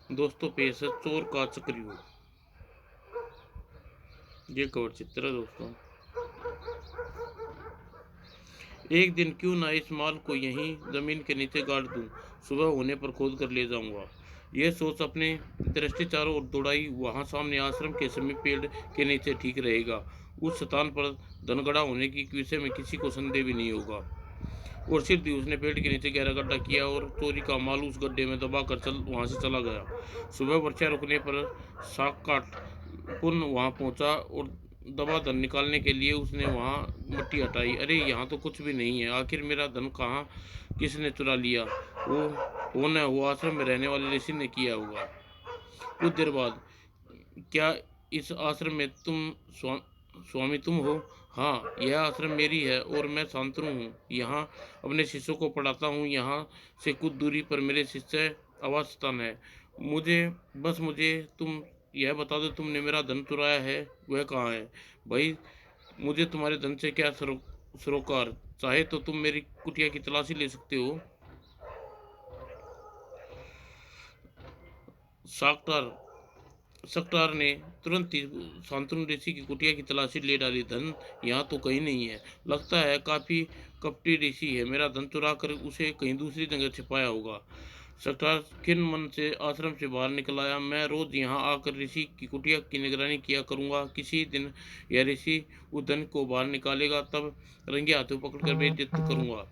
दोस्तों पेश है चोर का चक्रव्यूह। ये कवर चित्र है दोस्तों। एक दिन क्यों ना इस माल को यहीं जमीन के नीचे गाड़ दूं, सुबह होने पर खोद कर ले जाऊंगा। यह सोच अपने दृष्टि चारों ओर दौड़ाई। वहां सामने आश्रम के समीप पेड़ के नीचे ठीक रहेगा। उस स्थान पर धनगढ़ा होने की विषय में किसी को संदेह भी नहीं होगा। और सिद्धि उसने पेड़ के नीचे गहरा गड्ढा किया और चोरी का माल उस गड्ढे में दबाकर वहां से चला गया। सुबह वर्षा रुकने पर साग काट पुनः वहां पहुंचा और दबा धन निकालने के लिए उसने वहां मट्टी हटाई। अरे यहाँ तो कुछ भी नहीं है। आखिर मेरा धन कहाँ, किसने चुरा लिया? वो न वो आश्रम में रहने वाले ऋषि ने किया होगा। कुछ देर बाद, क्या इस आश्रम में स्वामी तुम हो? हाँ, यह आश्रम मेरी है और मैं शांतनु हूँ। यहाँ अपने शिष्यों को पढ़ाता हूँ। यहाँ से कुछ दूरी पर मेरे शिष्य आवास स्थान है। मुझे तुम यह बता दो, तुमने मेरा धन चुराया है, वह कहाँ है? भाई, मुझे तुम्हारे धन से क्या सरोकार? चाहे तो तुम मेरी कुटिया की तलाशी ले सकते हो। साक्टार सक्टार ने तुरंत ही शांतनु ऋषि की कुटिया की तलाशी ले डाली। धन यहाँ तो कहीं नहीं है। लगता है काफी कपटी ऋषि है। मेरा धन चुरा कर उसे कहीं दूसरी जगह छिपाया होगा। सक्टार खिन्न मन से आश्रम से बाहर निकल आया। मैं रोज यहाँ आकर ऋषि की कुटिया की निगरानी किया करूंगा। किसी दिन यह ऋषि उस धन को बाहर निकालेगा, तब रंगे हाथों पकड़कर बेइज्जत करूंगा।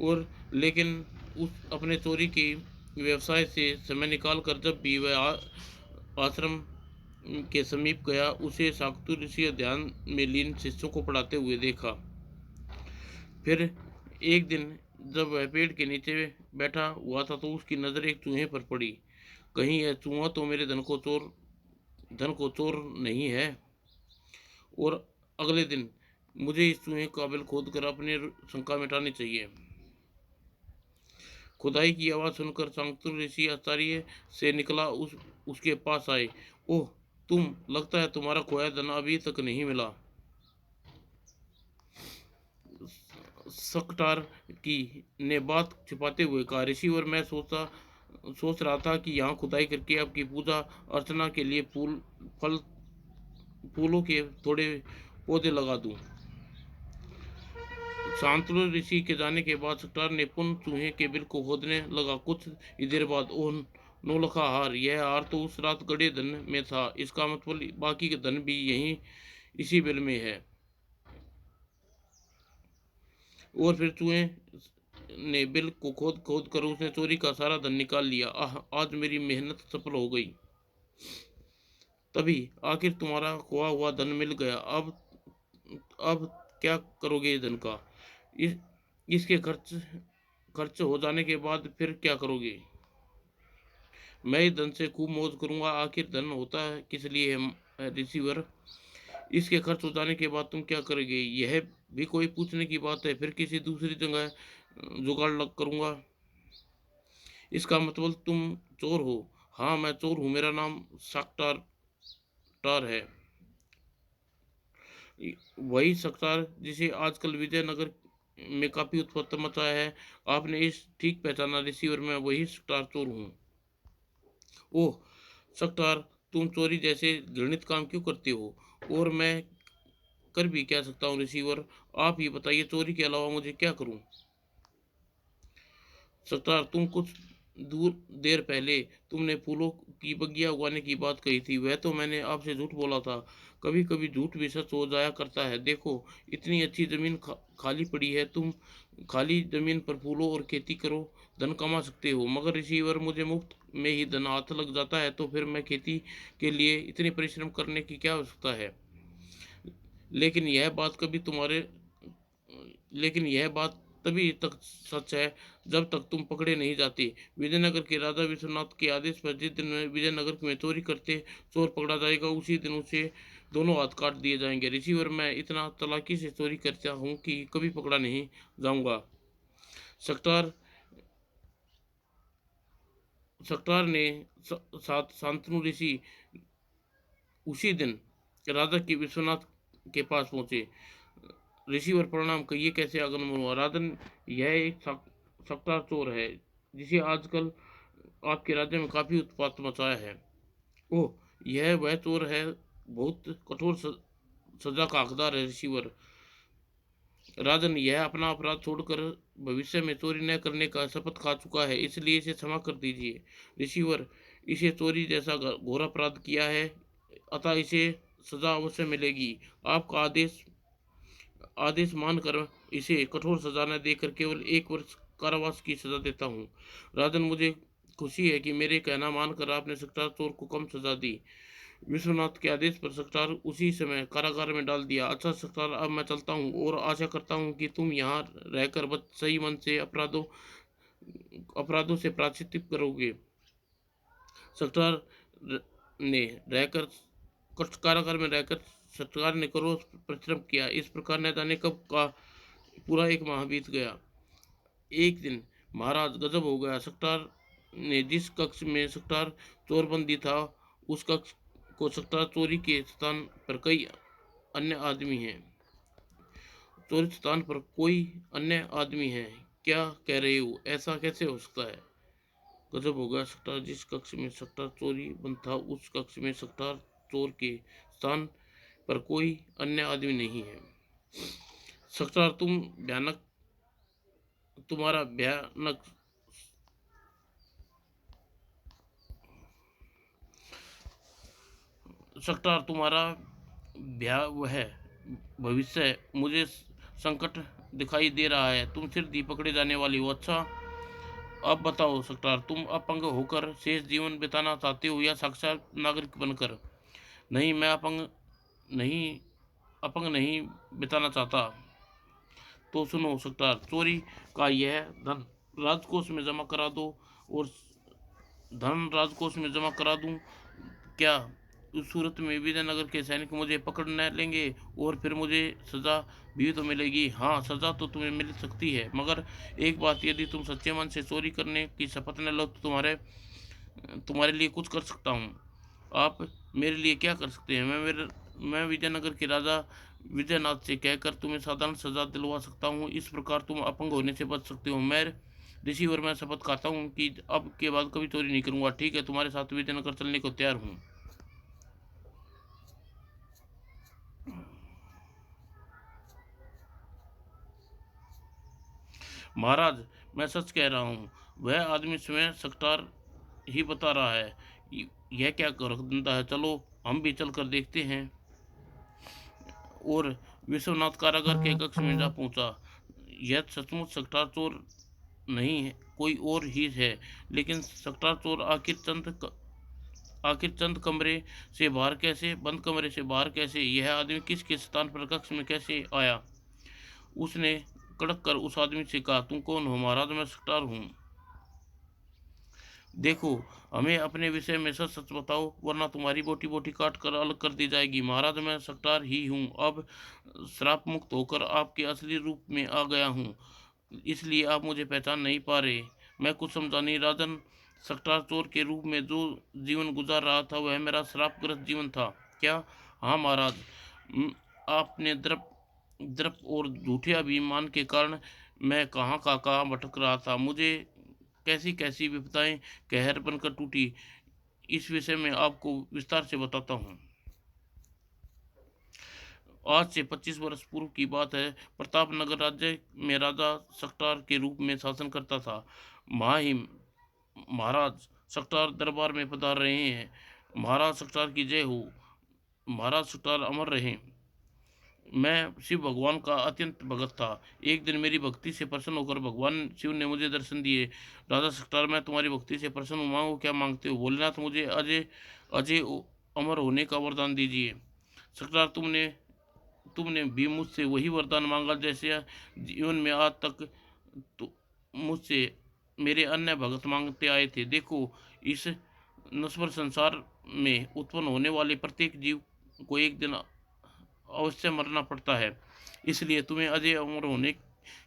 और लेकिन उस अपने चोरी की व्यवसाय से समय निकाल कर जब भी वह आश्रम के समीप गया, उसे शाक्तु ऋषि ध्यान में लीन शिष्यों को पढ़ाते हुए देखा। फिर एक दिन जब वह पेड़ के नीचे बैठा हुआ था तो उसकी नजर एक चूहे पर पड़ी। कहीं यह चूहा तो मेरे धन को चोर नहीं है? और अगले दिन मुझे इस चूहे काबिल खोद कर अपने शंका मिटानी चाहिए। खुदाई की आवाज सुनकर शांतनु ऋषि आश्चर्य से निकला उसके पास आए। ओह, तुम, लगता है तुम्हारा खोया धन अभी तक नहीं मिला। सकटार की ने बात छिपाते हुए कहा, ऋषि, और मैं सोच रहा था कि यहाँ खुदाई करके आपकी पूजा अर्चना के लिए फल फूलों के थोड़े पौधे लगा दूं। शांतनु ऋषि के जाने के बाद सकटार ने पुनः चूहे के बिल को खोदने लगा। कुछ ही देर बाद, ओह, नौलखा हार! यह हार तो उस रात गड़े धन में था। इसका मतलब बाकी के धन भी यहीं इसी बिल में है। और फिर चूहे ने बिल को खोद खोद कर उसने चोरी का सारा धन निकाल लिया। आह, आज मेरी मेहनत सफल हो गई। तभी आखिर तुम्हारा खोआ हुआ धन मिल गया। अब क्या करोगे धन का? इस इसके खर्च हो जाने के बाद फिर क्या करोगे? मैं इस धन से खूब मौज करूंगा। आखिर धन होता है किस लिए है रिसीवर? इसके खर्च हो जाने के बाद तुम क्या करोगे? यह भी कोई पूछने की बात है? फिर किसी दूसरी जगह जुगाड़ लग करूंगा। इसका मतलब तुम चोर हो? हाँ, मैं चोर हूँ। मेरा नाम साक्टार टार है। वही सक्तार जिसे आजकल विजयनगर में काफी उत्पत्ति मचा है। आपने इस ठीक पहचाना ऋषि, और मैं वही सक्टार चोर हूँ। ओह सक्टार, तुम चोरी जैसे घृणित काम क्यों करते हो? और मैं कर भी क्या सकता हूँ रिसीवर? आप ही बताइए, चोरी के अलावा मुझे क्या करूँ? सरदार, तुम कुछ दूर देर पहले तुमने फूलों की बगिया उगाने की बात कही थी। वह तो मैंने आपसे झूठ बोला था। कभी कभी झूठ भी सच हो जाया करता है। देखो, इतनी अच्छी जमीन खाली पड़ी है। तुम खाली जमीन पर फूलों और खेती करो, धन कमा सकते हो। मगर रिसीवर, मुझे मुफ्त में ही धन हाथ लग जाता है, तो फिर मैं खेती के लिए इतनी परिश्रम करने की क्या आवश्यकता है? लेकिन यह बात कभी तुम्हारे लेकिन यह बात तभी तक सच है जब तक तुम पकड़े नहीं जाते। विजयनगर के राजा विश्वनाथ के आदेश पर जिस दिन विजयनगर में चोरी करते चोर पकड़ा जाएगा, उसी दिन उसे दोनों हाथ काट दिए जाएंगे। रिसीवर, मैं इतना चालाकी से चोरी करता हूँ कि कभी पकड़ा नहीं जाऊंगा। सक्तार सक्तार ने साथ शांतनु ऋषि उसी दिन राजा के विश्वनाथ के पास पहुंचे। ऋषिवर, प्रणाम, कहिए कैसे आगमन हुआ? राजन, यह एक सक्तार चोर है जिसे आजकल आपके राज्य में काफी उत्पात मचाया है। ओह, यह वह चोर है, बहुत कठोर सजा का हकदार है ऋषिवर। राजन, यह अपना अपराध छोड़कर भविष्य में चोरी न करने का शपथ खा चुका है, इसलिए इसे क्षमा कर दीजिए। ऋषिवर, इसे चोरी जैसा घोर अपराध किया है, अतः इसे सजा अवश्य मिलेगी। आपका आदेश आदेश मानकर इसे कठोर सजा न देकर केवल 1 वर्ष कारावास की सजा देता हूँ। राजन, मुझे खुशी है कि मेरे कहना मानकर आपने सकटार चोर को कम सजा दी। विश्वनाथ के आदेश पर सकटार उसी समय कारागार में डाल दिया। अच्छा सकटार, अब मैं चलता हूँ और आशा करता हूँ कि तुम यहाँ रहकर सही मन से अपराधों से प्रायश्चित करोगे। सकटार ने रहकर कारागार में रहकर सरकार ने करोड़ परिश्रम किया। इस प्रकार न जाने कब का पूरा 1 माह बीत गया। एक दिन महाराज, गजब हो गया। सकटार ने जिस कक्ष में सकटार चोरबंदी था, उस कक्ष को सकटार चोरी के स्थान पर कई अन्य आदमी हैं। चोरी स्थान पर कोई अन्य आदमी है? क्या कह रहे हो? ऐसा कैसे हो सकता है? गजब हो गया। सकटार जिस कक्ष में सकटार चोरी बंद था, उस कक्ष में सकटार चोर के स्थान पर कोई अन्य आदमी नहीं है। सकटार, तुम्हारा भयानक सकटार तुम्हारा भयावह भविष्य मुझे संकट दिखाई दे रहा है। तुम सिर दी पकड़े जाने वाली हो। अच्छा, अब बताओ सकटार, तुम अपंग होकर शेष जीवन बिताना चाहते हो या साक्षात नागरिक बनकर? नहीं, मैं अपंग नहीं बिताना चाहता। तो सुनो सकटार, चोरी का यह धन राजकोष में जमा करा दो, और धन राजकोष में जमा करा दूं क्या? उस सूरत में विजयनगर के सैनिक मुझे पकड़ न लेंगे और फिर मुझे सजा भी तो मिलेगी। हाँ, सजा तो तुम्हें मिल सकती है, मगर एक बात, यदि तुम सच्चे मन से चोरी करने की शपथ न लो तो तुम्हारे लिए कुछ कर सकता हूँ। आप मेरे लिए क्या कर सकते हैं? मैं विजयनगर के राजा विजयनाथ से कहकर तुम्हें साधारण सजा दिलवा सकता हूँ। इस प्रकार तुम अपंग होने से बच सकते हो। मैं ऋषि और मैं शपथ खाता हूँ कि अब के बाद कभी चोरी नहीं करूंगा। ठीक है, तुम्हारे साथ विजयनगर चलने को तैयार हूँ। महाराज, मैं सच कह रहा हूँ, वह आदमी स्वयं सकटार ही बता रहा है। यह क्या कर धंधा है? चलो हम भी चल कर देखते हैं। और विश्वनाथ कारागार के कक्ष में जा पहुंचा। यह सचमुच सकटार चोर नहीं है, कोई और ही है। लेकिन सकटार चोर आखिर चंद कमरे से बाहर कैसे, बंद कमरे से बाहर कैसे? यह आदमी किसके स्थान पर कक्ष में कैसे आया? उसने कड़क कर उस आदमी से कहा, तुम कौन हो? महाराज, मैं सकटार हूँ। देखो, हमें अपने विषय में सच सच बताओ, वरना तुम्हारी बोटी बोटी काट कर अलग कर दी जाएगी। महाराज, मैं सकटार ही हूँ। अब श्राप मुक्त होकर आपके असली रूप में आ गया हूँ, इसलिए आप मुझे पहचान नहीं पा रहे। मैं कुछ समझा नहीं। राजन, सकटार चोर के रूप में जो जीवन गुजार रहा था, वह मेरा श्रापग्रस्त जीवन था क्या? हाँ महाराज, आपने द्रप और झूठे अभिमान के कारण मैं कहाँ भटक रहा था। मुझे कैसी कैसी विपदाएं कहर बनकर टूटी, इस विषय में आपको विस्तार से बताता हूँ। आज से 25 वर्ष पूर्व की बात है। प्रतापनगर राज्य में राजा सकटार के रूप में शासन करता था। महाहिम महाराज सकटार दरबार में पधार रहे हैं। महाराज सकटार की जय हो। महाराज सकटार अमर रहे। मैं शिव भगवान का अत्यंत भगत था। एक दिन मेरी भक्ति से प्रसन्न होकर भगवान शिव ने मुझे दर्शन दिए। राजा सकटार, मैं तुम्हारी भक्ति से प्रसन्न हूँ, मांगो क्या मांगते हो? भोलेनाथ, मुझे अजय अजय अमर होने का वरदान दीजिए। सकटार, तुमने भी मुझसे वही वरदान मांगा जैसे जीवन में आज तक तो मुझसे मेरे अन्य भगत मांगते आए थे। देखो, इस नश्वर संसार में उत्पन्न होने वाले प्रत्येक जीव को एक दिन अवश्य मरना पड़ता है, इसलिए तुम्हें अजय अमर होने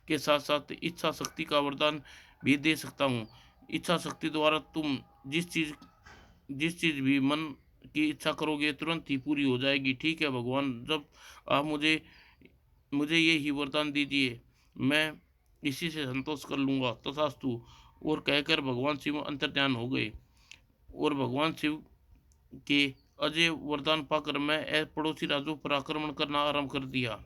के साथ साथ इच्छा शक्ति का वरदान भी दे सकता हूँ। इच्छा शक्ति द्वारा तुम जिस चीज भी मन की इच्छा करोगे, तुरंत ही पूरी हो जाएगी। ठीक है भगवान, जब आप मुझे मुझे ये ही वरदान दीजिए, मैं इसी से संतोष कर लूँगा। तथास्तु। और कहकर भगवान शिव अंतर्ध्यान हो गए। और भगवान शिव के अजय वरदान पाकर मैं पड़ोसी राज्यों पर आक्रमण करना आरंभ कर दिया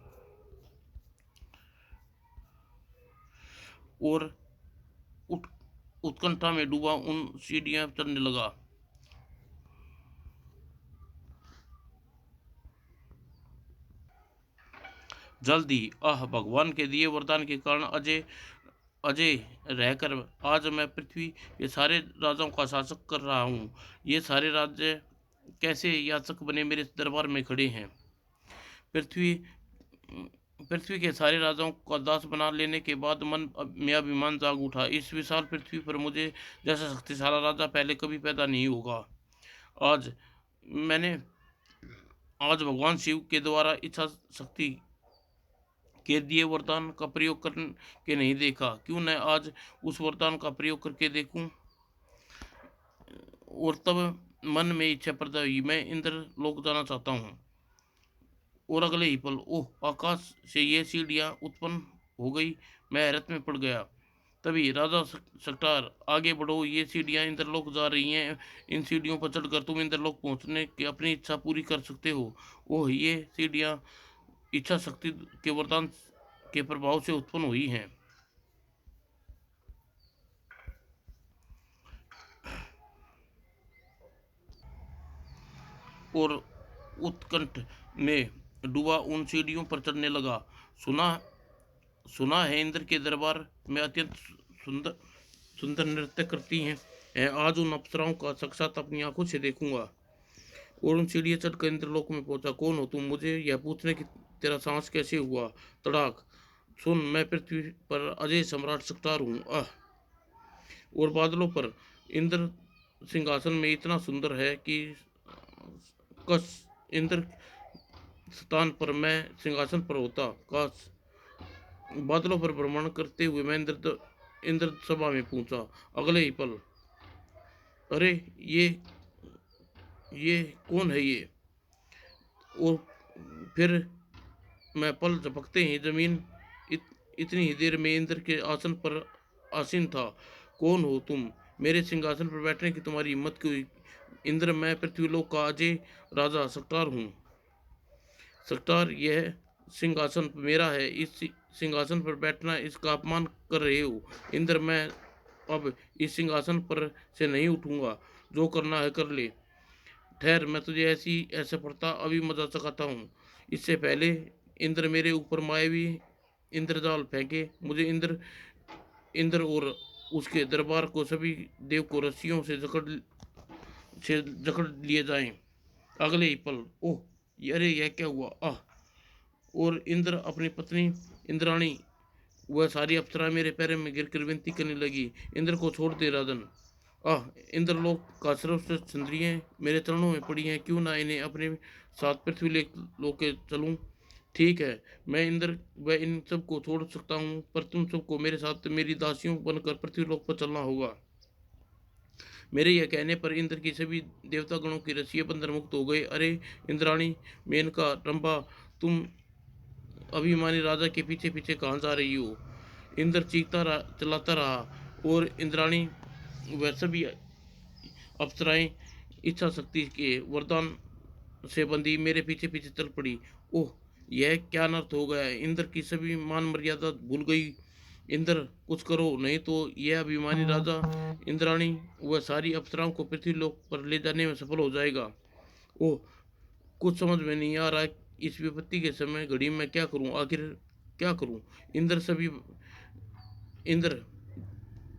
और उत्कंठा में डूबा उन सीढ़ियां चढ़ने लगा। जल्दी भगवान के दिए वरदान के कारण अजय अजय रहकर आज मैं पृथ्वी के सारे राजाओं का शासक कर रहा हूँ। ये सारे राज्य कैसे याचक बने मेरे दरबार में खड़े हैं। पृथ्वी पृथ्वी के सारे राजाओं का दास बना लेने के बाद मन में अभिमान जाग उठा। इस विशाल पृथ्वी पर मुझे जैसा शक्तिशाली राजा पहले कभी पैदा नहीं होगा। आज मैंने आज भगवान शिव के द्वारा इच्छा शक्ति के दिए वरदान का प्रयोग करके नहीं देखा, क्यों न आज उस वरदान का प्रयोग करके देखूं। और तब मन में इच्छा पैदा हुई, मैं इंद्र लोक जाना चाहता हूँ। और अगले ही पल आकाश से ये सीढ़ियाँ उत्पन्न हो गई। मैं हैरत में पड़ गया। तभी राजा सकटार, आगे बढ़ो, ये सीढ़ियाँ इंद्रलोक जा रही हैं। इन सीढ़ियों पर चढ़कर तुम इंद्रलोक पहुँचने की अपनी इच्छा पूरी कर सकते हो। ये सीढ़ियाँ इच्छा शक्ति के वरदान के प्रभाव से उत्पन्न हुई हैं। और उत्कंठ में डूबा उन सीढ़ियों पर चढ़ने लगा। सुना है इंद्र के दरबार में अत्यंत सुंदर सुंदर नृत्य करती हैं। आज उन अप्सराओं का साक्षात अपनी आंखों से देखूंगा। और उन सीढ़ियाँ चढ़कर इंद्रलोक में पहुंचा। कौन हो तुम? मुझे यह पूछने की तेरा साहस कैसे हुआ? तड़ाक! सुन, मैं पृथ्वी पर अजय सम्राट सकटार हूँ। और बादलों पर इंद्र सिंहासन में इतना सुंदर है कि कस इंद्र स्थान पर मैं सिंहासन पर होता। काश बादलों पर भ्रमण करते हुए मैं इंद्र सभा में पहुंचा। अगले ही पल, अरे ये कौन है ये? और फिर मैं पल झपकते ही जमीन इतनी ही देर में इंद्र के आसन पर आसीन था। कौन हो तुम? मेरे सिंहासन पर बैठने की तुम्हारी हिम्मत क्यों? इंद्र, मैं पृथ्वीलोक का अजय राजा सकटार हूँ। सकटार, यह सिंहासन मेरा है। इस सिंहासन पर बैठना इसका अपमान कर रहे हो। इंद्र, मैं अब इस सिंहासन पर से नहीं उठूंगा। जो करना है कर ले। ठहर, मैं तुझे ऐसे पड़ता अभी मजा चखाता हूँ। इससे पहले इंद्र मेरे ऊपर मायावी इंद्रजाल फेंके, मुझे इंद्र और उसके दरबार को सभी देव को रस्सियों से जकड़ लिए जाएं। अगले ही पल, अरे यह क्या हुआ? और इंद्र अपनी पत्नी इंद्राणी वह सारी अप्सरा मेरे पैरों में गिरकर विनती करने लगी, इंद्र को छोड़ दे राजन। इंद्रलोक का सर्वश्रेष्ठ सुंदरियां मेरे चरणों में पड़ी हैं, क्यों ना इन्हें अपने साथ पृथ्वी लोक के चलूं। ठीक है, मैं इंद्र व इन सबको छोड़ सकता हूँ, पर तुम सबको मेरे साथ मेरी दासियों बनकर पृथ्वीलोक पर चलना होगा। मेरे यह कहने पर इंद्र की सभी देवता गणों की रस्सियां बंधन मुक्त हो गए। अरे इंद्राणी, मेनका, रंभा, तुम अभिमानी राजा के पीछे पीछे कहाँ जा रही हो? इंद्र चलाता रहा और इंद्राणी वह सभी अप्सराएं इच्छा शक्ति के वरदान से बंधी मेरे पीछे पीछे चल पड़ी। यह क्या अनर्थ हो गया? इंद्र की सभी मान मर्यादा भूल गई। इंद्र, कुछ करो, नहीं तो यह अभिमानी राजा इंद्राणी वह सारी अप्सराओं को पृथ्वीलोक पर ले जाने में सफल हो जाएगा। कुछ समझ में नहीं आ रहा। इस विपत्ति के समय घड़ी में क्या करूं? आखिर क्या करूं? इंद्र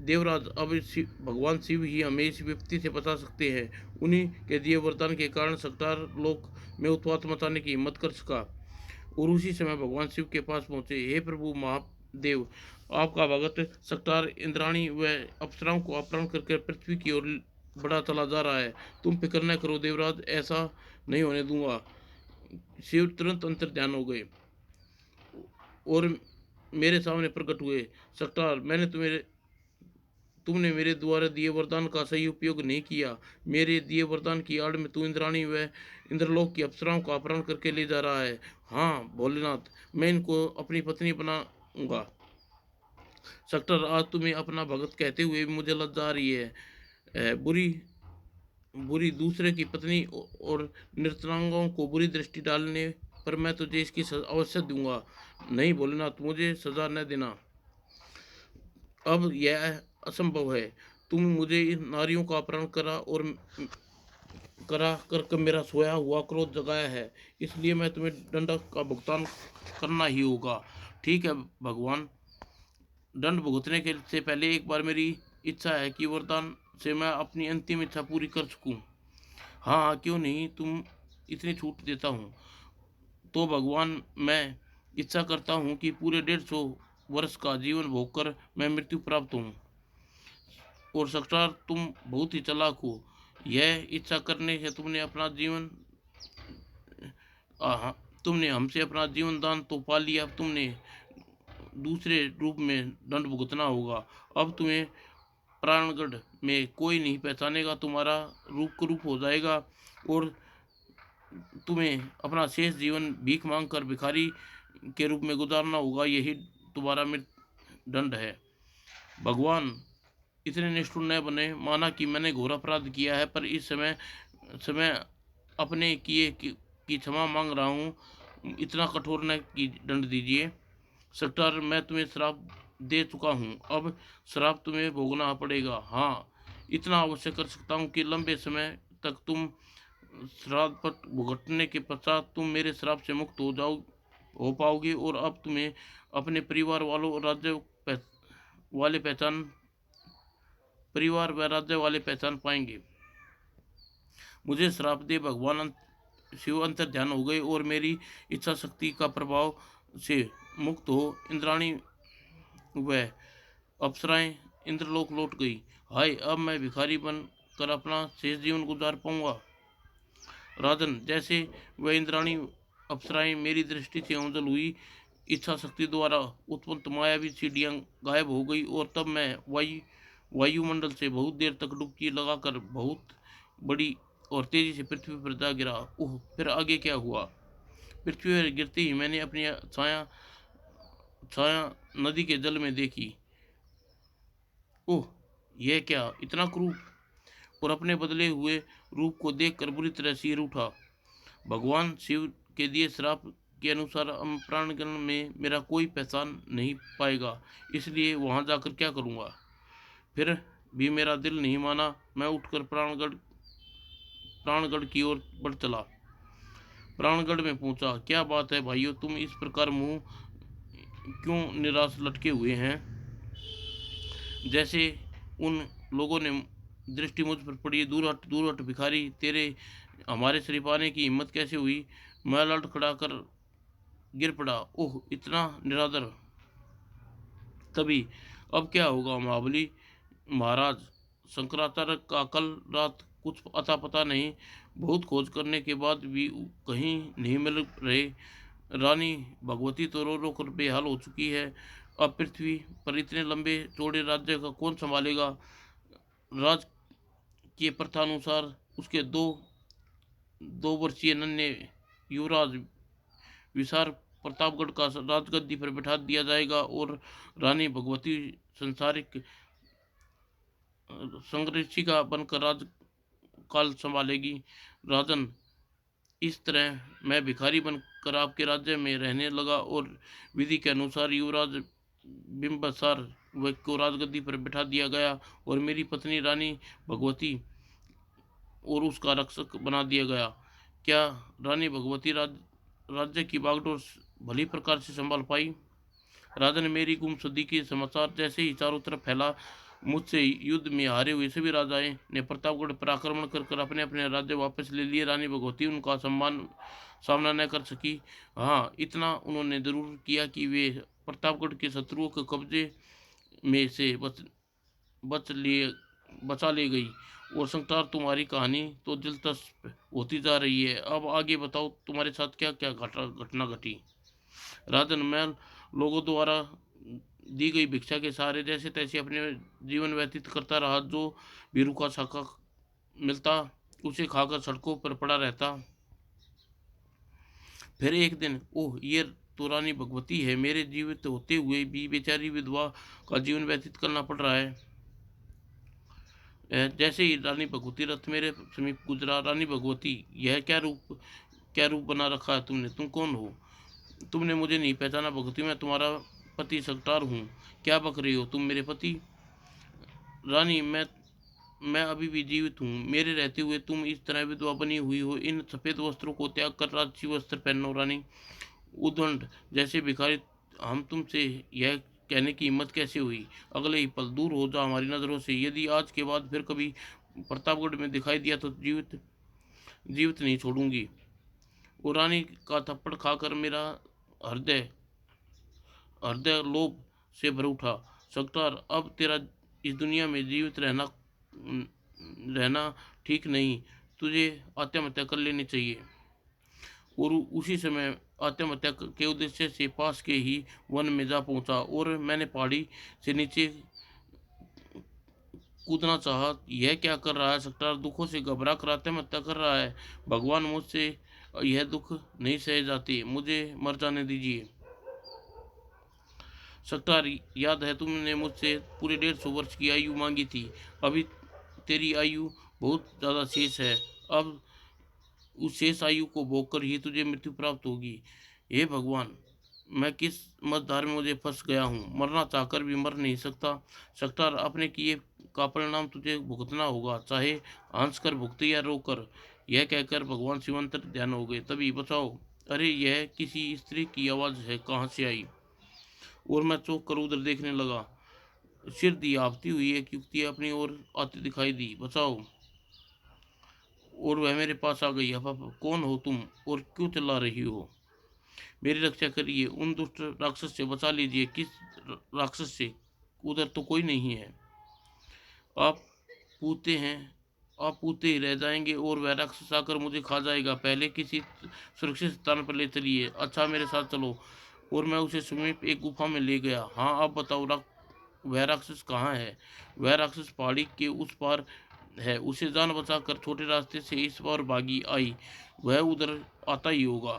देवराज, अब भगवान शिव ही हमें इस विपत्ति से बचा सकते हैं। उन्हीं के दिए वरदान के कारण सकटार लोक में उत्पात मचाने की हिम्मत कर सका। और उसी समय भगवान शिव के पास पहुंचे। हे प्रभु महादेव, आपका भगत सकटार इंद्राणी व अप्सराओं को अपहरण करके पृथ्वी की ओर बढ़ा चला जा रहा है। तुम फिक्र न करो देवराज, ऐसा नहीं होने दूंगा। शिव तुरंत अंतर्ध्यान हो गए और मेरे सामने प्रकट हुए। सकटार, तुमने मेरे द्वारा दिए वरदान का सही उपयोग नहीं किया। मेरे दिए वरदान की आड़ में तू इंद्राणी व इंद्रलोक की अप्सराओं का अपहरण करके ले जा रहा है। हाँ भोलेनाथ, मैं इनको अपनी पत्नी बनाऊंगा। सेक्टर, आज तुम्हें अपना भगत कहते हुए भी मुझे लज्जा आ रही है। बुरी बुरी दूसरे की पत्नी और नृत्यांगों को बुरी दृष्टि डालने पर मैं तुझे इसकी सजा अवश्य दूंगा। नहीं भोलेनाथ, मुझे सजा न देना। अब यह असंभव है। तुम मुझे इन नारियों का अपहरण करा कर मेरा सोया हुआ क्रोध जगाया है, इसलिए मैं तुम्हें दंड का भुगतान करना ही होगा। ठीक है भगवान, दंड भुगतने के से पहले एक बार मेरी इच्छा है कि वरदान से मैं अपनी अंतिम इच्छा पूरी कर सकूं। हाँ हाँ, क्यों नहीं, तुम इतनी छूट देता हूँ तो भगवान, मैं इच्छा करता हूँ कि पूरे 150 वर्ष का जीवन भोग कर मैं मृत्यु प्राप्त हूँ। और सरकार, तुम बहुत ही चालाक हो। यह इच्छा करने से आहा, तुमने हमसे अपना जीवन दान तो पा लिया, अब तुमने दूसरे रूप में दंड भुगतना होगा। अब तुम्हें प्राणगढ़ में कोई नहीं पहचानेगा, तुम्हारा रूप कुरूप हो जाएगा और तुम्हें अपना शेष जीवन भीख मांग कर भिखारी के रूप में गुजारना होगा। यही तुम्हारा मृत्यु दंड है। भगवान, इतने निष्ठुर न बने। माना कि मैंने घोर अपराध किया है, पर इस समय समय अपने किए की क्षमा मांग रहा हूँ। इतना कठोर न की दंड दीजिए। सरकार, मैं तुम्हें श्राप दे चुका हूँ, अब श्राप तुम्हें भोगना पड़ेगा। हाँ, इतना अवश्य कर सकता हूँ कि लंबे समय तक तुम श्राद्ध पर भुगतने के पश्चात तुम मेरे श्राप से मुक्त हो पाओगे, और अब तुम्हें अपने वाले पहचान परिवार व राज्य वाले पहचान पाएंगे। मुझे श्राप दे भगवान। शिव अंतर ध्यान हो गए और मेरी इच्छा शक्ति का प्रभाव से मुक्त हो इंद्राणी व अप्सराएं इंद्रलोक लौट गई। हाय, अब मैं भिखारी बन कर अपना शेष जीवन गुजार पाऊंगा। राजन, जैसे वह इंद्राणी अप्सराएं मेरी दृष्टि से ओझल हुई, इच्छा शक्ति द्वारा उत्पन्न मायावी सीढ़ियां गायब हो गई, और तब मैं वायुमंडल से बहुत देर तक डुबकी लगाकर बहुत बड़ी और तेजी से पृथ्वी पर जा गिरा। ओह, फिर आगे क्या हुआ? पृथ्वी पर गिरते ही मैंने अपनी छाया छाया नदी के जल में देखी। ओह, यह क्या, इतना क्रूर! और अपने बदले हुए रूप को देखकर बुरी तरह सिर उठा। भगवान शिव के दिए श्राप के अनुसार प्राणगण में मेरा कोई पहचान नहीं पाएगा, इसलिए वहां जाकर क्या करूंगा? फिर भी मेरा दिल नहीं माना। मैं उठकर प्राणगढ़ की ओर बढ़ चला। प्राणगढ़ में पहुंचा। क्या बात है भाइयों, तुम इस प्रकार मुंह क्यों निराश लटके हुए हैं? जैसे उन लोगों ने दृष्टि मुझ पर पड़ी। दूर हट भिखारी, तेरे हमारे शरीफ आने की हिम्मत कैसे हुई? मैं लड़खड़ाकर गिर पड़ा। ओह, इतना निरादर! तभी, अब क्या होगा महाबली महाराज? शंकराचार्य का कल रात कुछ अता पता नहीं, बहुत खोज करने के बाद भी कहीं नहीं मिल रहे। रानी भगवती तो रो रो कर बेहाल हो चुकी है। अब पृथ्वी पर इतने लंबे चौड़े राज्य का कौन संभालेगा? राज की प्रथानुसार उसके दो वर्षीय नन्हे युवराज विशाल प्रतापगढ़ का राजगद्दी पर बैठा दिया जाएगा, और रानी भगवती संसारिक संरक्षिका बनकर राज काल संभालेगी। राजन, इस तरह मैं भिखारी बनकर आपके राज्य में रहने लगा, और विधि के अनुसार युवराज बिंबसार को राजगद्दी पर बैठा दिया गया, और मेरी पत्नी रानी भगवती और उसका रक्षक बना दिया गया। क्या रानी भगवती राज्य की बागडोर भली प्रकार से संभाल पाई? राजन, मेरी गुमशुदगी के समाचार जैसे ही चारों तरफ फैला, मुझसे युद्ध में हारे हुए सभी राजाएं ने प्रतापगढ़ पर आक्रमण कर अपने अपने राज्य वापस ले लिए। रानी भगवती उनका सामना न कर सकी। हाँ, इतना उन्होंने जरूर किया कि वे प्रतापगढ़ के शत्रुओं के कब्जे में से बचा ले गई। और संसार, तुम्हारी कहानी तो दिलचस्प होती जा रही है। अब आगे बताओ, तुम्हारे साथ क्या क्या घटना घटी? राजन, मैं लोगों द्वारा दी गई भिक्षा के सहारे जैसे तैसे अपने जीवन व्यतीत करता रहा। जो भी रूखा साखा मिलता उसे खाकर सड़कों पर पड़ा रहता। फिर एक दिन, ओह, ये तो रानी भगवती है। मेरे जीवित होते हुए भी बेचारी विधवा का जीवन व्यतीत करना पड़ रहा है। जैसे ही रानी भगवती रथ मेरे समीप गुजरा, रानी भगवती, यह क्या रूप बना रखा है तुमने? तुम कौन हो? तुमने मुझे नहीं पहचाना भगवती? मैं तुम्हारा पति सकटार हूँ। क्या बक रही हो? तुम मेरे पति? रानी, मैं अभी भी जीवित हूँ। मेरे रहते हुए तुम इस तरह विधवा बनी हुई हो। इन सफ़ेद वस्त्रों को त्याग कर राजसी वस्त्र पहनो रानी। उद्दंड जैसे भिखारी हम तुमसे यह कहने की हिम्मत कैसे हुई? अगले ही पल दूर हो जा हमारी नज़रों से। यदि आज के बाद फिर कभी प्रतापगढ़ में दिखाई दिया तो जीवित जीवित नहीं छोड़ूंगी। वो रानी का थप्पड़ खाकर मेरा हृदय हृदय लोभ से भर उठा। सकटार, अब तेरा इस दुनिया में जीवित रहना ठीक नहीं। तुझे आत्महत्या कर लेनी चाहिए। और उसी समय आत्महत्या के उद्देश्य से पास के ही वन में जा पहुंचा और मैंने पहाड़ी से नीचे कूदना चाहा। यह क्या कर रहा है? सकटार दुखों से घबरा कर आत्महत्या कर रहा है। भगवान, मुझसे यह दुख नहीं सहे जाते, मुझे मर जाने दीजिए। सकटार, याद है तुमने मुझसे पूरे 150 वर्ष की आयु मांगी थी। अभी तेरी आयु बहुत ज़्यादा शेष है। अब उस शेष आयु को भोग कर ही तुझे मृत्यु प्राप्त होगी। हे भगवान, मैं किस मझधार में मुझे फंस गया हूँ। मरना चाहकर भी मर नहीं सकता। सकटार, अपने किए का परिणाम तुझे भुगतना होगा, चाहे हंस कर भुगते या रो कर। यह कहकर भगवान शिवंतर ध्यान हो गए। तभी बचाओ, अरे यह किसी स्त्री की आवाज़ है, कहाँ से आई? और मैं चौंक कर उधर देखने लगा। सिर दी आपती हुई एक युवती अपनी ओर आती दिखाई दी। बचाओ! और वह मेरे पास आ गई। हपा, कौन हो तुम और क्यों चिल्ला रही हो? मेरी रक्षा करिए, उन दुष्ट राक्षस से बचा लीजिए। किस राक्षस से? उधर तो कोई नहीं है। आप पूते हैं, आप पूते ही रह जाएंगे और वह राक्षस आकर मुझे खा जाएगा। पहले किसी सुरक्षित स्थान पर ले चलिए। अच्छा, मेरे साथ चलो। और मैं उसे समीप एक गुफा में ले गया। हाँ, आप बताओ, वह राक्षस कहाँ है? वह राक्षस पहाड़ी के उस पार है। उसे जान बचाकर छोटे रास्ते से इस पार भागी आई। वह उधर आता ही होगा।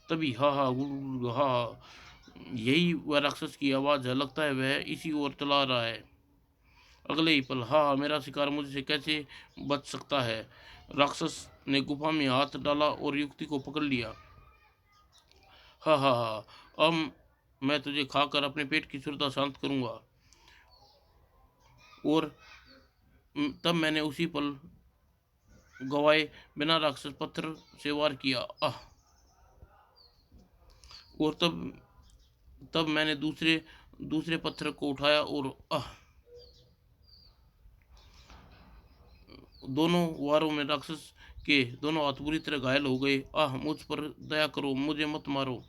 तभी हा हा हा हा, यही वह राक्षस की आवाज़ है। लगता है वह इसी ओर चला रहा है। अगले ही पल, हा, मेरा शिकार मुझसे कैसे बच सकता है? राक्षस ने गुफा में हाथ डाला और युक्ति को पकड़ लिया। हा हा हा, अब मैं तुझे खाकर अपने पेट की क्षुधा शांत करूंगा। और तब मैंने उसी पल गवाए बिना राक्षस पत्थर से वार किया। आह! और तब तब मैंने दूसरे दूसरे पत्थर को उठाया और आह! दोनों वारों में राक्षस के दोनों हाथ बुरी तरह घायल हो गए। आह! मुझ पर दया करो, मुझे मत मारो,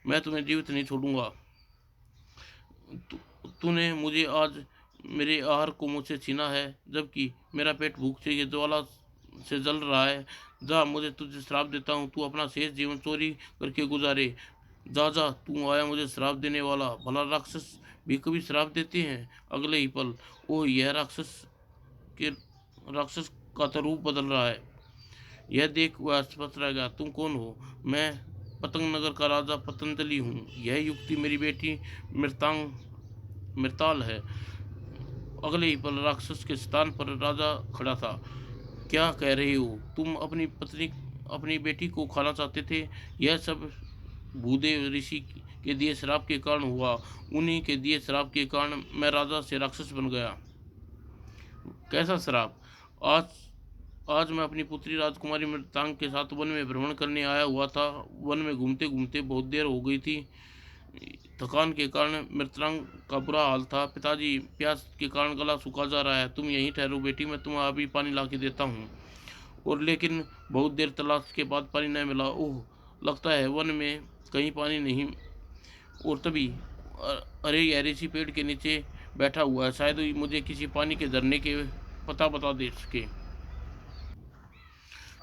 मैं तुम्हें जीवित नहीं छोड़ूंगा। तूने मुझे आज मेरे आहार को मुझसे छीना है, जबकि मेरा पेट भूख से ये ज्वाला से जल रहा है। जा, मुझे तुझे श्राप देता हूँ, तू अपना शेष जीवन चोरी करके गुजारे। जा जा, तू आया मुझे श्राप देने वाला। भला राक्षस भी कभी श्राप देते हैं? अगले ही पल, ओह, यह के राक्षस का तो रूप बदल रहा है। यह देख वह अस्वस्थ रह गया। तुम कौन हो? मैं पतंग नगर का राजा पतंजलि हूँ। यह युक्ति मेरी बेटी मृतांग मृताल है। अगले ही पल राक्षस के स्थान पर राजा खड़ा था। क्या कह रही हो? तुम अपनी बेटी को खाना चाहते थे? यह सब भूदेव ऋषि के दिए श्राप के कारण हुआ। उन्हीं के दिए श्राप के कारण मैं राजा से राक्षस बन गया। कैसा श्राप? आज आज मैं अपनी पुत्री राजकुमारी मृतांग के साथ वन में भ्रमण करने आया हुआ था। वन में घूमते घूमते बहुत देर हो गई थी। थकान के कारण मृतांग का बुरा हाल था। पिताजी, प्यास के कारण गला सूखा जा रहा है। तुम यहीं ठहरो बेटी, मैं तुम्हें अभी पानी ला के देता हूँ। और लेकिन बहुत देर तलाश के बाद पानी न मिला। ओह, लगता है वन में कहीं पानी नहीं। और तभी अरे, यह ऋषि पेड़ के नीचे बैठा हुआ है, शायद मुझे किसी पानी के झरने के पता बता दे सके।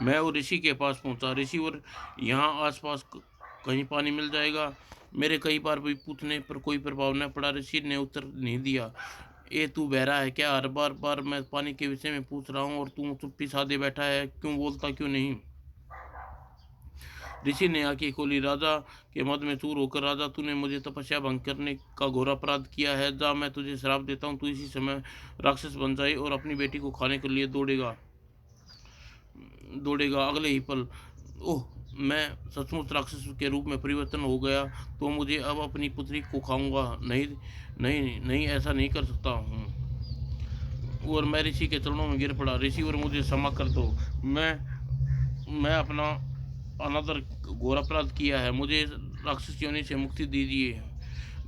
मैं और ऋषि के पास पहुंचा। ऋषि, और यहाँ आसपास कहीं पानी मिल जाएगा? मेरे कई बार भी पूछने पर कोई प्रभाव न पड़ा। ऋषि ने उत्तर नहीं दिया। ए, तू बहरा है क्या? हर बार बार मैं पानी के विषय में पूछ रहा हूँ और तू चुप्पी साधे बैठा है, क्यों बोलता क्यों नहीं? ऋषि ने आंखें खोली। राजा के मद में चूर होकर, राजा तूने मुझे तपस्या भंग करने का घोर अपराध किया है, जा मैं तुझे श्राप देता हूँ, तू इसी समय राक्षस बन जाए और अपनी बेटी को खाने के लिए दौड़ेगा दौड़ेगा अगले ही पल। ओह, मैं सचमुच राक्षस के रूप में परिवर्तन हो गया, तो मुझे अब अपनी पुत्री को खाऊंगा। नहीं नहीं नहीं, ऐसा नहीं कर सकता हूँ। और मैं ऋषि के चरणों में गिर पड़ा। ऋषि और मुझे क्षमा कर दो, मैं अपना अनादर घोर अपराध किया है, मुझे राक्षस योनि से मुक्ति दीजिए।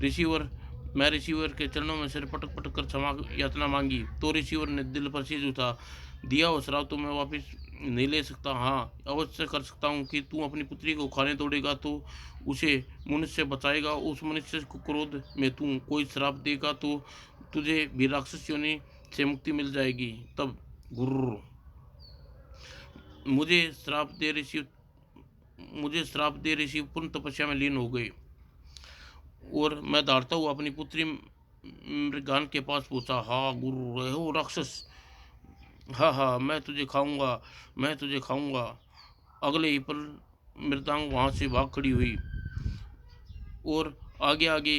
ऋषिवर मैं ऋषिवर के चरणों में सिर पटक पटक कर क्षमा यातना मांगी, तो ऋषिवर ने दिल पर शीश उठा दिया। वो श्राप तो मैं वापस नहीं ले सकता। हाँ, अवश्य कर सकता हूँ कि तू अपनी पुत्री को खाने दौड़ेगा तो उसे मनुष्य बचाएगा। उस मनुष्य को क्रोध में तू कोई श्राप देगा तो तुझे भी राक्षस योनि से मुक्ति मिल जाएगी। तब गुर्र मुझे श्राप दे ऋषि मुझे श्राप दे ऋषि पूर्ण तपस्या में लीन हो गए और मैं दौड़ता हुआ अपनी पुत्री मृगान के पास पहुंचा। हाँ गुरु, रहे हो राक्षस, हाँ हाँ, मैं तुझे खाऊंगा। अगले ही पल मृदांग वहां से भाग खड़ी हुई और आगे आगे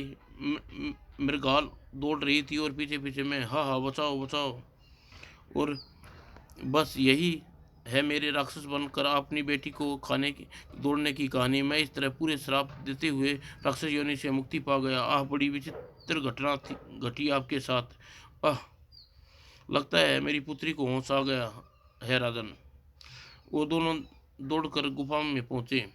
मृगाल दौड़ रही थी और पीछे पीछे मैं। हाँ हाँ, बचाओ बचाओ। और बस यही है मेरे राक्षस बनकर अपनी बेटी को खाने की दौड़ने की कहानी। मैं इस तरह पूरे श्राप देते हुए राक्षस योनि से मुक्ति पा गया। आह, बड़ी विचित्र घटना थी घटी आपके साथ। आह, लगता है मेरी पुत्री को होश आ गया है। राजन, वो दोनों दौड़कर गुफा में पहुंचे।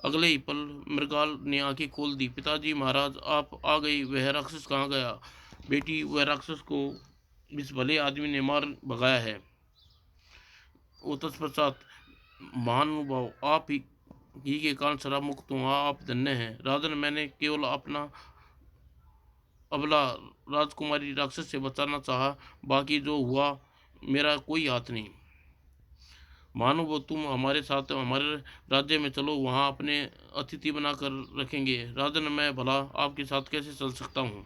अगले ही पल मृगाल ने आंखें खोल दी। पिताजी महाराज, आप आ गई। वह राक्षस कहाँ गया? बेटी, वह राक्षस को इस भले आदमी ने मार भगाया है। वो तत्पश्चात महानुभाव, आप ही के कारण शराब मुक्त हुआ। आप धन्य हैं। राजन, मैंने केवल अपना अबला राजकुमारी राक्षस से बचाना चाहा, बाकी जो हुआ मेरा कोई हाथ नहीं। मानो तुम हमारे साथ हमारे राज्य में चलो, वहाँ अपने अतिथि बनाकर रखेंगे। राजन, मैं भला आपके साथ कैसे चल सकता हूँ?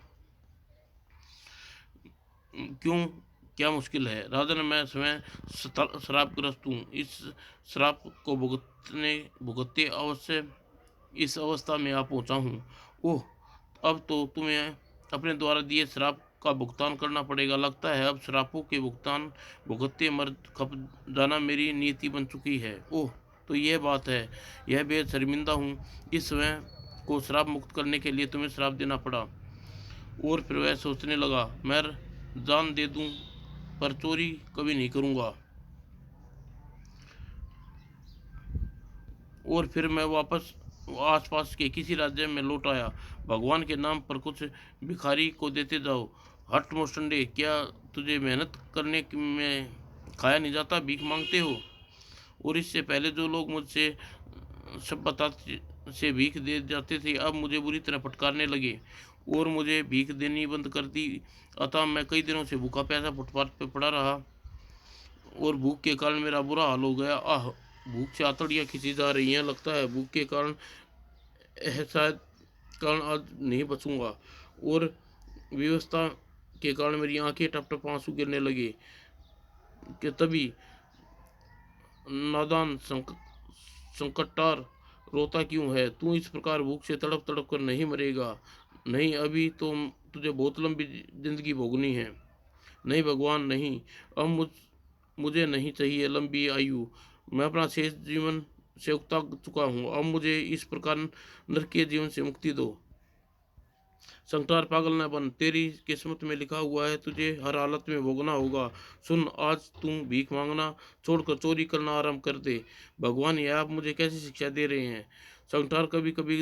क्यों, क्या मुश्किल है? राजन, मैं स्वयं श्रापग्रस्त हूँ। इस श्राप को भुगतते अवश्य इस अवस्था में आ पहुँचा हूँ। ओह, अब तो तुम्हें अपने द्वारा दिए श्राप का भुगतान करना पड़ेगा। लगता है अब श्रापों के भुगतान भुगतते मर खप जाना मेरी नीति बन चुकी है। ओह, तो यह बात है। यह बेहद शर्मिंदा हूँ, इस स्वयं को श्राप मुक्त करने के लिए तुम्हें श्राप देना पड़ा। और फिर वह सोचने लगा, मैं जान दे दूं पर चोरी कभी नहीं करूंगा। और फिर मैं वापस आसपास के किसी राज्य में लौट आया। भगवान के नाम पर कुछ भिखारी को देते जाओ। हट मोस्टंडे, क्या तुझे मेहनत करने में खाया नहीं जाता? भीख मांगते हो? और इससे पहले जो लोग मुझसे सभ्यता से भीख दे जाते थे, अब मुझे बुरी तरह फटकारने लगे और मुझे भीख देनी बंद कर दी। अतः मैं कई दिनों से भूखा प्यासा फुटपाथ पर पड़ा रहा और भूख के कारण मेरा बुरा हाल हो गया। आह, भूख से आतड़ियाँ खींची जा रही हैं। लगता है भूख के कारण शायद कारण आज नहीं बचूंगा। और व्यवस्था के कारण मेरी आंखें टप टप आंसू गिरने लगे कि तभी नादान संकटतार, रोता क्यों है तू? इस प्रकार भूख से तड़प तड़प कर नहीं मरेगा। नहीं, अभी तो तुझे बहुत लंबी जिंदगी भोगनी है। नहीं भगवान, नहीं। अब मुझे नहीं चाहिए लंबी आयु। मैं अपना शेष जीवन से उगता चुका हूँ। अब मुझे इस प्रकार नरकीय जीवन से मुक्ति दो। संसार, पागल न बन। तेरी किस्मत में लिखा हुआ है, तुझे हर हालत में भोगना होगा। सुन, आज तुम भीख मांगना छोड़कर चोरी करना आरंभ कर दे। भगवान, यह आप मुझे कैसी शिक्षा दे रहे हैं? संसार, कभी कभी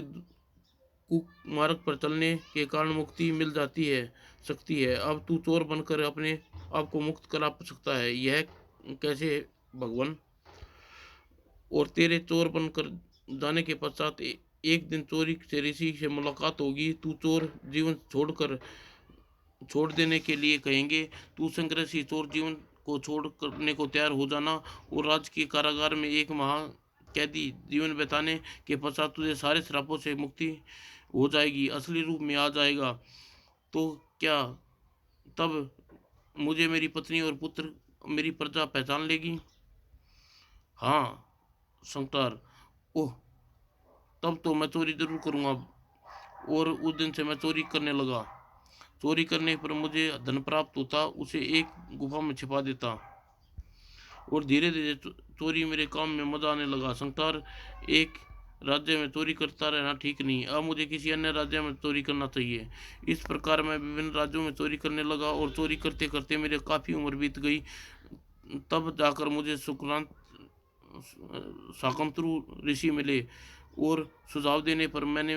कुमार्ग पर चलने के कारण मुक्ति मिल जाती है सकती है। अब तू चोर बनकर अपने आप को मुक्त करा सकता है, यह कैसे भगवान? और तेरे चोर बनकर जाने के पश्चात एक दिन चोरी से ऋषि से मुलाकात होगी। तू चोर जीवन छोड़ देने के लिए कहेंगे। तू संग्रह से चोर जीवन को छोड़ करने को तैयार हो जाना और राज के कारागार में एक महा कैदी जीवन बिताने के पश्चात तुझे सारे श्रापों से मुक्ति हो जाएगी, असली रूप में आ जाएगा। तो क्या तब मुझे मेरी पत्नी और पुत्र, मेरी प्रजा पहचान लेगी? हाँ शंकर। ओह, तब तो मैं चोरी जरूर करूँगा। और उस दिन से मैं चोरी करने लगा। चोरी करने पर मुझे धन प्राप्त होता, उसे एक गुफा में छिपा देता और धीरे धीरे चोरी मेरे काम में मजा आने लगा। संसार एक राज्य में चोरी करता रहना ठीक नहीं, अब मुझे किसी अन्य राज्य में चोरी करना चाहिए। इस प्रकार मैं विभिन्न राज्यों में चोरी करने लगा और चोरी करते करते मेरे काफ़ी उम्र बीत गई। तब जाकर मुझे सुक्रांत शाकंतरु ऋषि मिले और सुझाव देने पर मैंने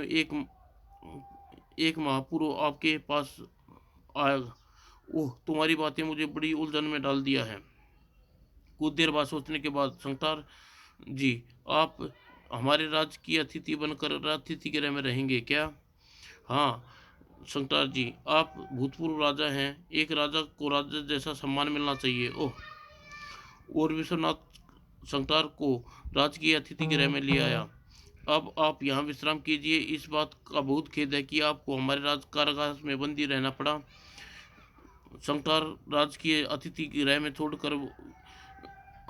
एक महापुरुष आपके पास आया। ओह, तुम्हारी बातें मुझे बड़ी उलझन में डाल दिया है। कुछ देर बाद सोचने के बाद, संसार जी, आप हमारे राज्य की अतिथि बनकर अतिथि गृह में रहेंगे क्या? हाँ संसार जी, आप भूतपूर्व राजा हैं, एक राजा को राजा जैसा सम्मान मिलना चाहिए। ओह। और विश्वनाथ संसार को राजकीय अतिथि गृह में ले आया। अब आप यहाँ विश्राम कीजिए। इस बात का बहुत खेद है कि आपको हमारे राज कारागार में बंदी रहना पड़ा। संसार राजकीय अतिथि गृह में छोड़कर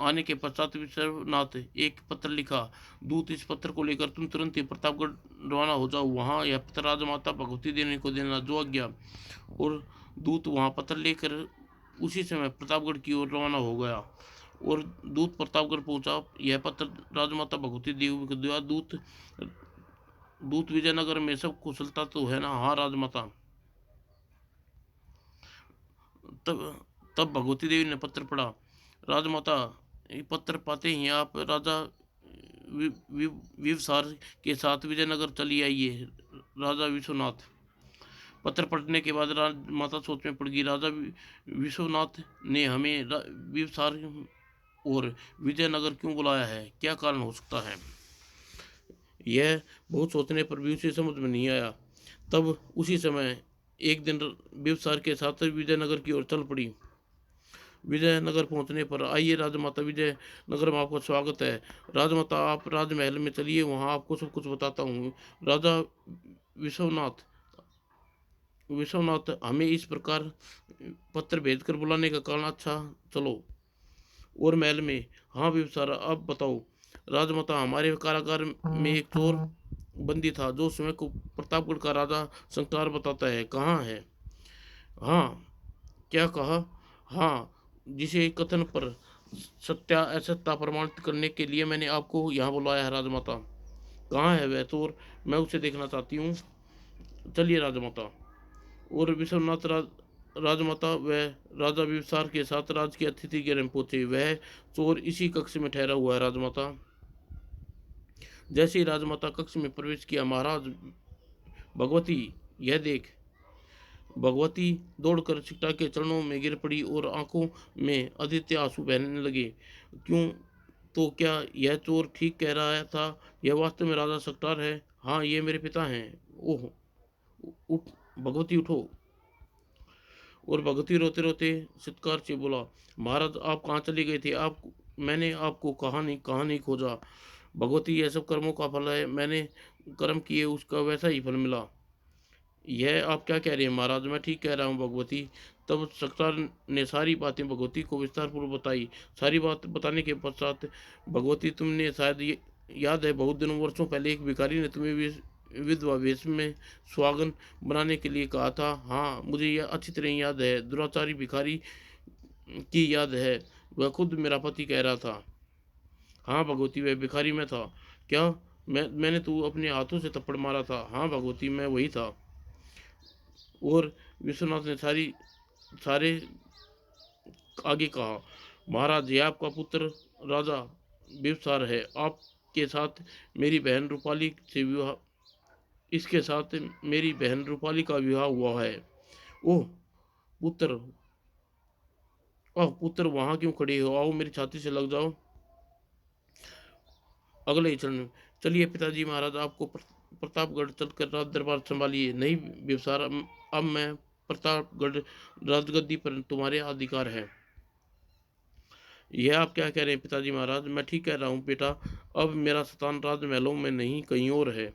आने के पश्चात विश्वनाथ एक पत्र लिखा। दूत, इस पत्र को लेकर तुम तुरंत ही प्रतापगढ़ रवाना हो जाओ। वहाँ यह पत्र राजमाता भगवती देवी को देना, जो आज्ञा। और दूत वहाँ पत्र लेकर उसी समय प्रतापगढ़ की ओर रवाना हो गया। और दूत प्रतापगढ़ पहुंचा। यह पत्र राजमाता भगवती देवी को दिया। दूत विजयनगर में सब कुशलता तो है ना? हाँ राजमाता। तब तब भगवती देवी ने पत्र पढ़ा। राजमाता, ये पत्र पाते ही आप राजा विवसार के साथ विजयनगर चली आइए। राजा विश्वनाथ। पत्र पढ़ने के बाद राजमाता सोच में पड़ गई। राजा विश्वनाथ ने हमें विवसार और विजयनगर क्यों बुलाया है? क्या कारण हो सकता है? यह बहुत सोचने पर भी उसे समझ में नहीं आया। तब उसी समय एक दिन विवसार के साथ विजयनगर की ओर चल पड़ी। विजयनगर पहुंचने पर, आइए राजमाता, विजयनगर में आपका स्वागत है। राजमाता, आप राजमहल में चलिए, वहां आपको सब कुछ बताता हूँ। राजा विश्वनाथ विश्वनाथ हमें इस प्रकार पत्र भेजकर बुलाने का कारण? अच्छा चलो। और महल में? हाँ विवसारा, अब बताओ। राजमाता, हमारे कारागार में एक चोर बंदी था, जो स्वयं को प्रतापगढ़ का राजा संसार बताता है। कहाँ है? हाँ। क्या कहा? हाँ, जिसे कथन पर सत्या असत्या प्रमाणित करने के लिए मैंने आपको यहाँ बुलाया है राजमाता। कहाँ है वह चोर? मैं उसे देखना चाहती हूँ। चलिए राजमाता। और विश्वनाथ राजमाता व राजा विवसार के साथ राज के अतिथि गृह में पहुंचे। वह चोर इसी कक्ष में ठहरा हुआ है राजमाता। जैसे ही राजमाता कक्ष में प्रवेश किया, महाराज भगवती, यह देख। भगवती दौड़कर सीता के चरणों में गिर पड़ी और आंखों में आदित्य आंसू बहने लगे। क्यों? तो क्या यह चोर ठीक कह रहा था? यह वास्तव में राजा सकटार है। हाँ, ये मेरे पिता हैं। ओह, उठ भगवती, उठो। और भगवती रोते रोते चित्कार से बोला, महाराज आप कहाँ चले गए थे? मैंने आपको कहाँ नहीं खोजा। भगवती, यह सब कर्मों का फल है। मैंने कर्म किए, उसका वैसा ही फल मिला। यह आप क्या कह रहे हैं महाराज? मैं ठीक कह रहा हूँ भगवती। तब सरकार ने सारी बातें भगवती को विस्तार पूर्वक बताई। सारी बात बताने के पश्चात, भगवती, तुमने शायद याद है, बहुत दिनों वर्षों पहले एक भिखारी ने तुम्हें विधवा वेश में सुहागन बनाने के लिए कहा था। हाँ, मुझे यह अच्छी तरह याद है। दुराचारी भिखारी की याद है, वह खुद मेरा पति कह रहा था। हाँ भगवती, वह भिखारी मैं था। क्या? मैंने तू अपने हाथों से थप्पड़ मारा था? हाँ भगवती, मैं वही था। और विश्वनाथ ने सारे आगे कहा, महाराज, यह आपका पुत्र राजा बिवसार है। आपके साथ मेरी बहन रूपाली से विवाह इसके साथ मेरी बहन रूपाली का विवाह हुआ है। ओह पुत्र, पुत्र, वहां क्यों खड़े हो? आओ, मेरी छाती से लग जाओ। अगले ही क्षण में, चलिए पिताजी महाराज, आपको प्रतापगढ़ चलकर राज दरबार संभालिए। नहीं बिवसार, अब मैं प्रतापगढ़ राजगद्दी पर तुम्हारे अधिकार है। यह आप क्या कह रहे हैं पिताजी महाराज? मैं ठीक कह रहा हूँ बेटा। अब मेरा स्थान राजमहलों में नहीं, कहीं और है।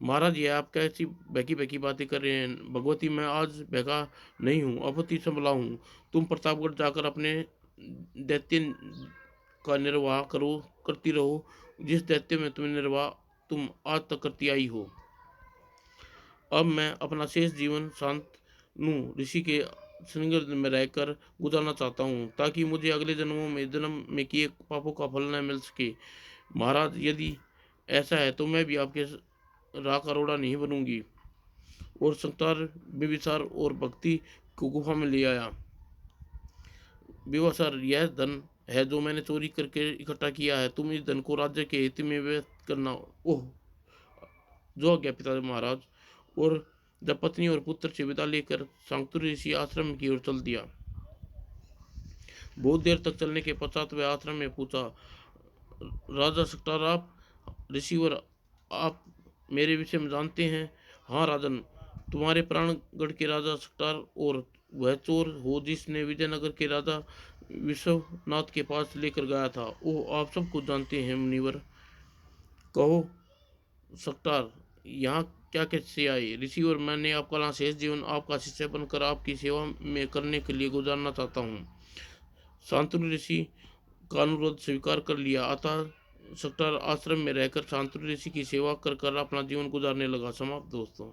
महाराज, ये आप कैसी बहकी बहकी बातें कर रहे हैं? भगवती, मैं आज बहका नहीं हूँ, अपति संभला हूँ। तुम प्रतापगढ़ जाकर अपने दैत्य का निर्वाह करती रहो जिस दैत्य में तुम्हें निर्वाह तुम आज तक करती आई हो। अब मैं अपना शेष जीवन शांतनु ऋषि के श्रृंगार में रहकर गुजारना चाहता हूँ, ताकि मुझे अगले जन्म में किए पापों का फल न मिल सके। महाराज, यदि ऐसा है तो मैं भी आपके राख अरोड़ा नहीं बनूंगी। और संतार बिबिसार और भक्ति को गुफा में ले आया। बिवासर, यह धन है जो मैंने चोरी करके इकट्ठा किया है, तुम इस धन को राज्य के हित में व्यस्त करना। ओह, जो आज्ञा पिता महाराज। और जब पत्नी और पुत्र से विदा लेकर शांतनु ऋषि आश्रम की ओर चल दिया। बहुत देर तक चलने के पश्चात वह आश्रम में पूछा, राजा सकटार, आप ऋषिवर, आप मेरे विषय में जानते हैं? हाँ राजन, तुम्हारे प्राणगढ़ के राजा सकटार और वह चोर हो जिसने विजयनगर के राजा विश्वनाथ के पास लेकर गया था, ओह आप सब कुछ जानते हैं मुनिवर। कहो सकटार, यहाँ क्या कैसे आए? ऋषि, और मैंने आपका शेष जीवन आपका शिष्य बनकर आपकी सेवा में करने के लिए गुजारना चाहता हूँ। शांतनु ऋषि का अनुरोध स्वीकार कर लिया। अतः सकटार आश्रम में रहकर शांतनु ऋषि की सेवा कर अपना जीवन गुजारने लगा। समाप्त दोस्तों।